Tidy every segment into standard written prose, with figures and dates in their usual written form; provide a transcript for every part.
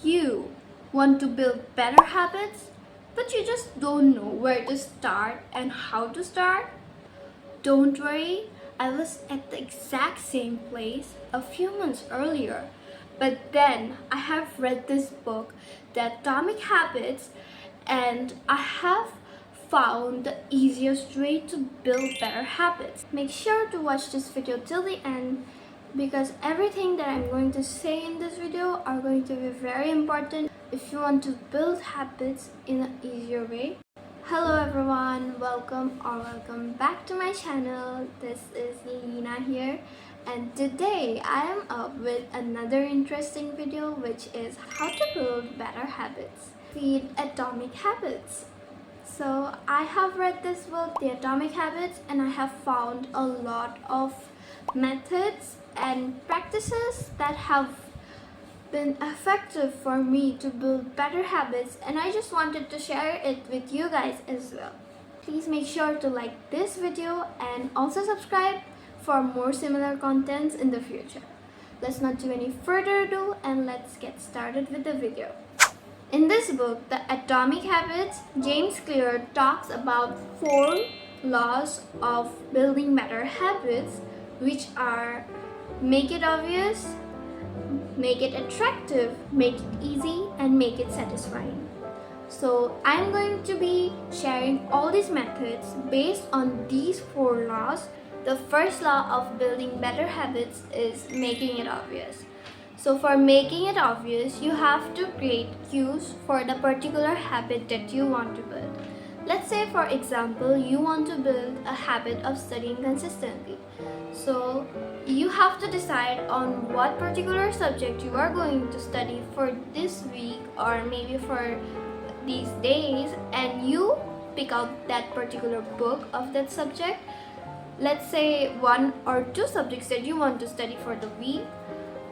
You want to build better habits, but you just don't know where to start and how to start? Don't worry, I was at the exact same place a few months earlier. But then I have read this book, The Atomic Habits, and I have found the easiest way to build better habits. Make sure to watch this video till the end because everything that I'm going to say in this video are going to be very important if you want to build habits in an easier way. Hello everyone, welcome back to my channel. This is Lina here, and today I am up with another interesting video, which is how to build better habits. Feed Atomic Habits. So I have read this book, The Atomic Habits, and I have found a lot of methods and practices that have been effective for me to build better habits, and I just wanted to share it with you guys as well. Please make sure to like this video and also subscribe for more similar contents in the future. Let's not do any further ado and let's get started with the video. In this book, The Atomic Habits, James Clear talks about 4 laws of building better habits, which are: make it obvious, make it attractive, make it easy, and make it satisfying. So I'm going to be sharing all these methods based on these 4 laws. The first law of building better habits is making it obvious. So for making it obvious, you have to create cues for the particular habit that you want to build. Let's say, for example, you want to build a habit of studying consistently. So you have to decide on what particular subject you are going to study for this week or maybe for these days, and you pick out that particular book of that subject. Let's say 1 or 2 subjects that you want to study for the week.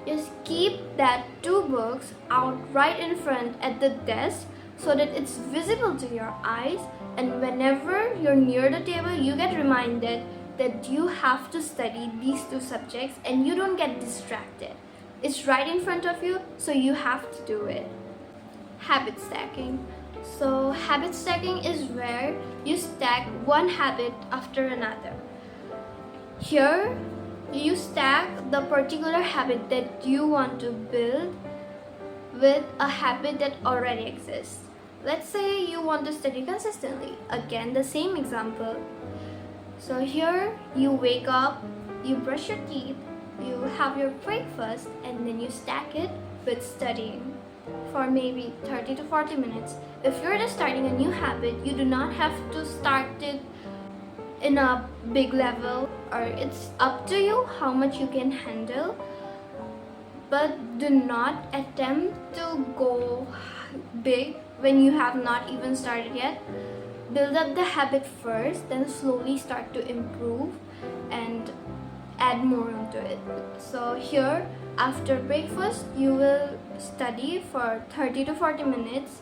Just keep that 2 books out right in front at the desk so that it's visible to your eyes, and whenever you're near the table, you get reminded that you have to study these 2 subjects and you don't get distracted. It's right in front of you, so you have to do it. Habit stacking. So habit stacking is where you stack one habit after another. Here, you stack the particular habit that you want to build with a habit that already exists. Let's say you want to study consistently. Again, the same example. So here, you wake up, you brush your teeth, you have your breakfast, and then you stack it with studying for maybe 30 to 40 minutes. If you're just starting a new habit, you do not have to start it in a big level, or it's up to you how much you can handle, but do not attempt to go big when you have not even started yet. Build up the habit first, then slowly start to improve and add more onto it. So here, after breakfast, you will study for 30 to 40 minutes,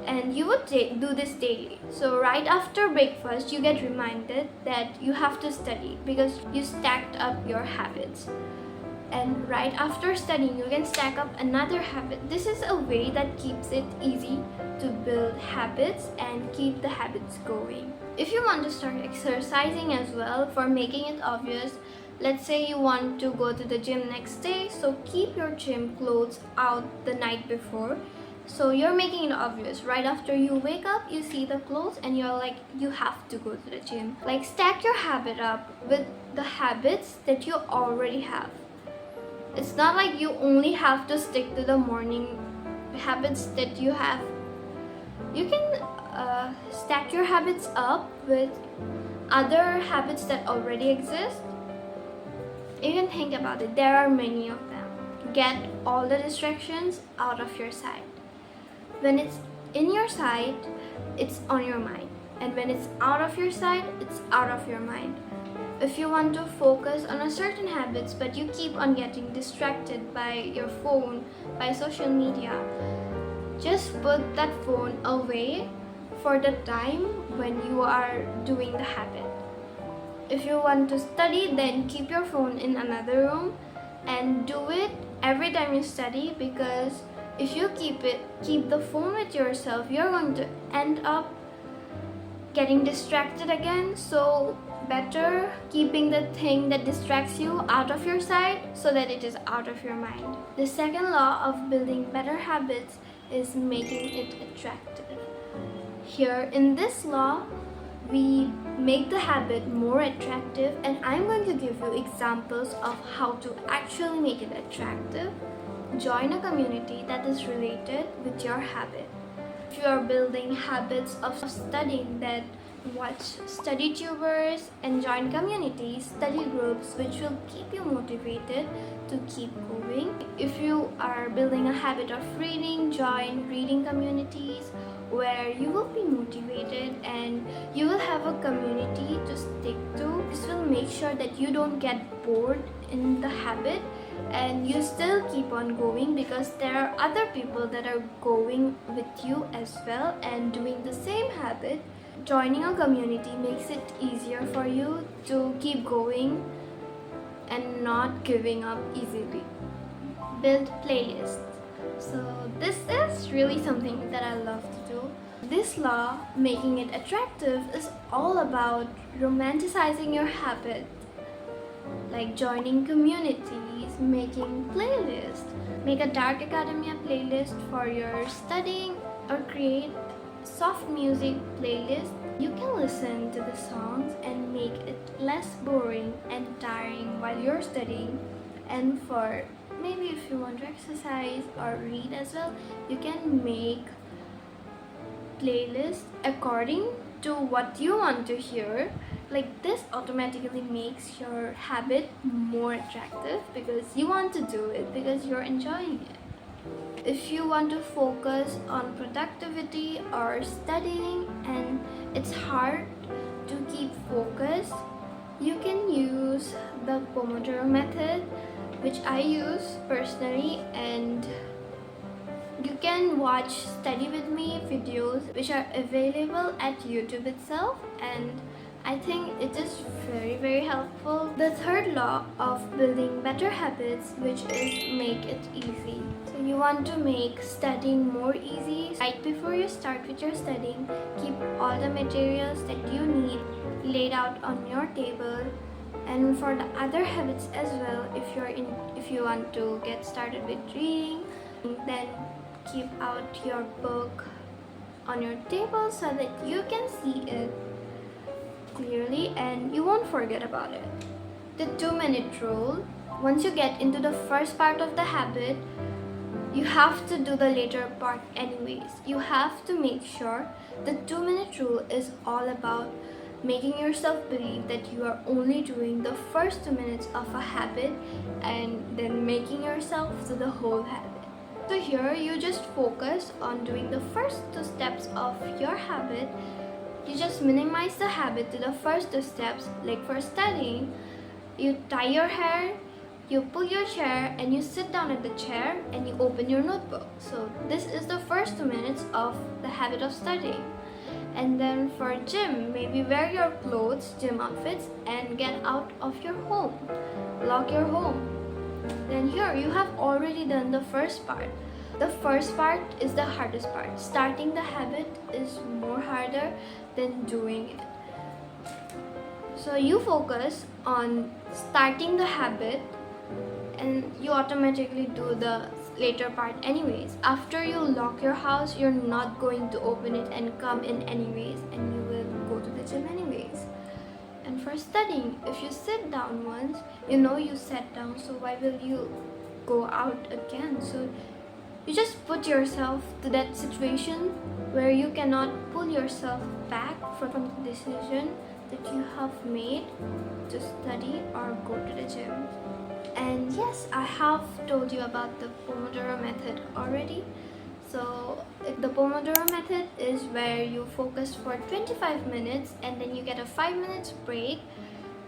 and you would do this daily. So right after breakfast, you get reminded that you have to study because you stacked up your habits. And right after studying, you can stack up another habit. This is a way that keeps it easy to build habits and keep the habits going. If you want to start exercising as well, for making it obvious, let's say you want to go to the gym next day, so keep your gym clothes out the night before. So you're making it obvious. Right after you wake up, you see the clothes and you're like, you have to go to the gym. Like, stack your habit up with the habits that you already have. It's not like you only have to stick to the morning habits that you have. You can stack your habits up with other habits that already exist. You can think about it. There are many of them. Get all the distractions out of your sight. When it's in your sight, it's on your mind. And when it's out of your sight, it's out of your mind. If you want to focus on a certain habits but you keep on getting distracted by your phone, by social media, just put that phone away for the time when you are doing the habit. If you want to study, then keep your phone in another room and do it every time you study, because If you keep the phone with yourself, you're going to end up getting distracted again. So better keeping the thing that distracts you out of your sight so that it is out of your mind. The second law of building better habits is making it attractive. Here in this law, we make the habit more attractive, and I'm going to give you examples of how to actually make it attractive. Join a community that is related with your habit. If you are building habits of studying, then watch study tubers and join communities, study groups, which will keep you motivated to keep going. If you are building a habit of reading, join reading communities where you will be motivated and you will have a community to stick to. This will make sure that you don't get bored in the habit and you still keep on going, because there are other people that are going with you as well and doing the same habit. Joining a community makes it easier for you to keep going and not giving up easily. Build playlists. So this is really something that I love to do. This law, making it attractive, is all about romanticizing your habit, like joining communities, making playlists. Make a Dark Academia playlist for your studying, or create soft music playlist. You can listen to the songs and make it less boring and tiring while you're studying. And for maybe if you want to exercise or read as well, you can make playlists according to what you want to hear. Like this automatically makes your habit more attractive because you want to do it, because you're enjoying it. If you want to focus on productivity or studying and it's hard to keep focus, you can use the Pomodoro method, which I use personally, and you can watch study with me videos which are available at YouTube itself, and I think it is very helpful. The third law of building better habits, which is make it easy. So you want to make studying more easy. Right before you start with your studying, keep all the materials that you need laid out on your table. And for the other habits as well, if you want to get started with reading, then keep out your book on your table so that you can see it clearly and you won't forget about it. The 2-minute rule. Once you get into the first part of the habit, you have to do the later part anyways. You have to make sure the 2-minute rule is all about making yourself believe that you are only doing the first 2 minutes of a habit and then making yourself do the whole habit. So here you just focus on doing the first 2 steps of your habit. You just minimize the habit to the first 2 steps. Like for studying, you tie your hair, you pull your chair and you sit down at the chair and you open your notebook. So this is the first 2 minutes of the habit of studying. And then for gym, maybe wear your clothes, gym outfits, and get out of your home. Lock your home. Then here you have already done the first part. The first part is the hardest part. Starting the habit is more harder than doing it. So you focus on starting the habit and you automatically do the later part anyways. After you lock your house, you're not going to open it and come in anyways, and you will go to the gym anyways. And for studying, if you sit down once, you know you sat down, so why will you go out again? So you just put yourself to that situation where you cannot pull yourself back from the decision that you have made to study or go to the gym. And yes, I have told you about the Pomodoro method already. So the Pomodoro method is where you focus for 25 minutes and then you get a 5 minutes break,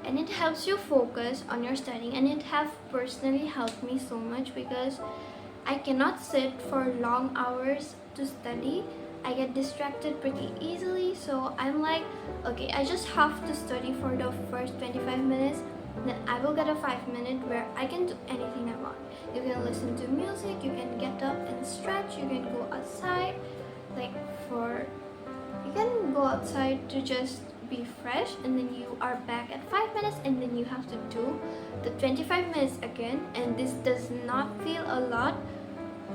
and it helps you focus on your studying. And it have personally helped me so much because I cannot sit for long hours to study. I get distracted pretty easily, so I'm like, okay, I just have to study for the first 25 minutes. Then I will get a 5 minute where I can do anything I want. You can listen to music, you can get up and stretch, outside to just be fresh, and then you are back at 5 minutes, and then you have to do the 25 minutes again, and this does not feel a lot.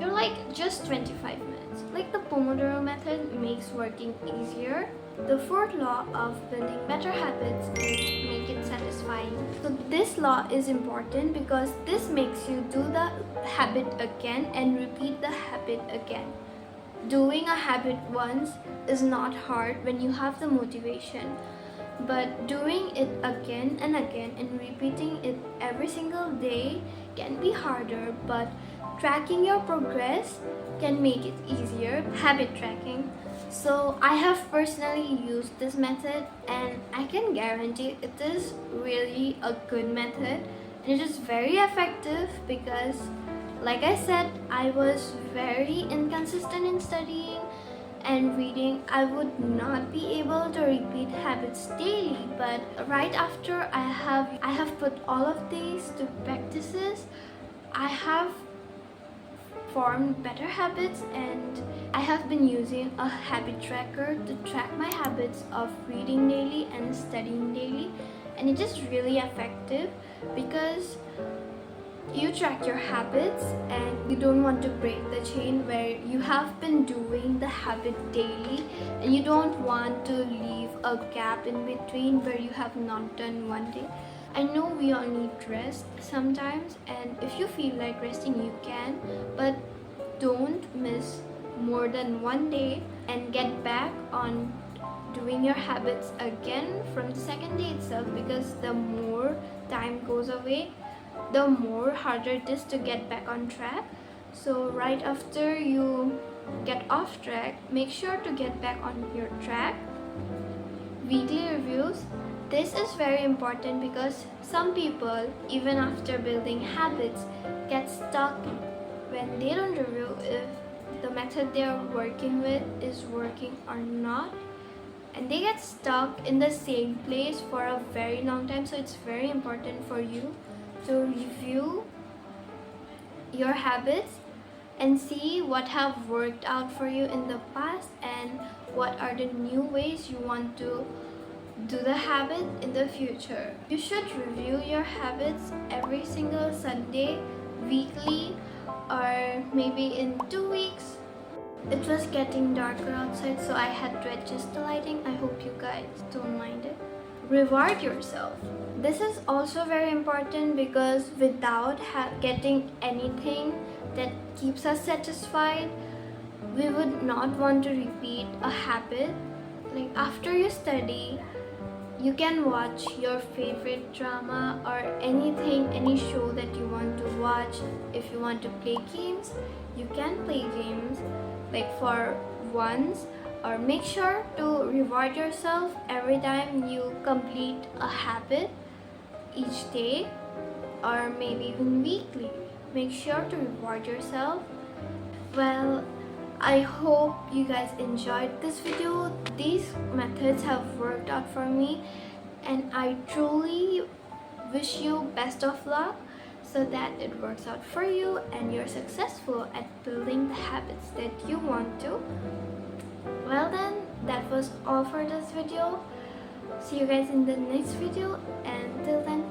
You're like just 25 minutes. Like the Pomodoro method makes working easier. The fourth law of building better habits is make it satisfying. So this law is important because this makes you do the habit again and repeat the habit again. Doing a habit once is not hard when you have the motivation, but doing it again and again and repeating it every single day can be harder, but tracking your progress can make it easier. Habit tracking. So I have personally used this method, and I can guarantee it is really a good method, and it is very effective because, like I said, I was very inconsistent in studying and reading. I would not be able to repeat habits daily, but right after I have put all of these to practices, I have formed better habits, and I have been using a habit tracker to track my habits of reading daily and studying daily, and it is really effective because you track your habits and you don't want to break the chain where you have been doing the habit daily, and you don't want to leave a gap in between where you have not done one day. I know we all need rest sometimes, and if you feel like resting, you can, but don't miss more than one day and get back on doing your habits again from the second day itself, because the more time goes away, the more harder it is to get back on track. So right after you get off track, make sure to get back on your track. Weekly reviews. This is very important because some people, even after building habits, get stuck when they don't review if the method they are working with is working or not, and they get stuck in the same place for a very long time. So it's very important for you to review your habits and see what have worked out for you in the past and what are the new ways you want to do the habit in the future. You should review your habits every single Sunday, weekly, or maybe in 2 weeks. It was getting darker outside, so I had to adjust the lighting. I hope you guys don't mind it. Reward yourself. This is also very important because without getting anything that keeps us satisfied, we would not want to repeat a habit. Like after you study, you can watch your favorite drama or anything, any show that you want to watch. If you want to play games, you can play games like for once, or make sure to reward yourself every time you complete a habit each day, or maybe even weekly. Make sure to reward yourself. Well, I hope you guys enjoyed this video. These methods have worked out for me, and I truly wish you best of luck so that it works out for you and you're successful at building the habits that you want to. Well then, that was all for this video. See you guys in the next video, and till then,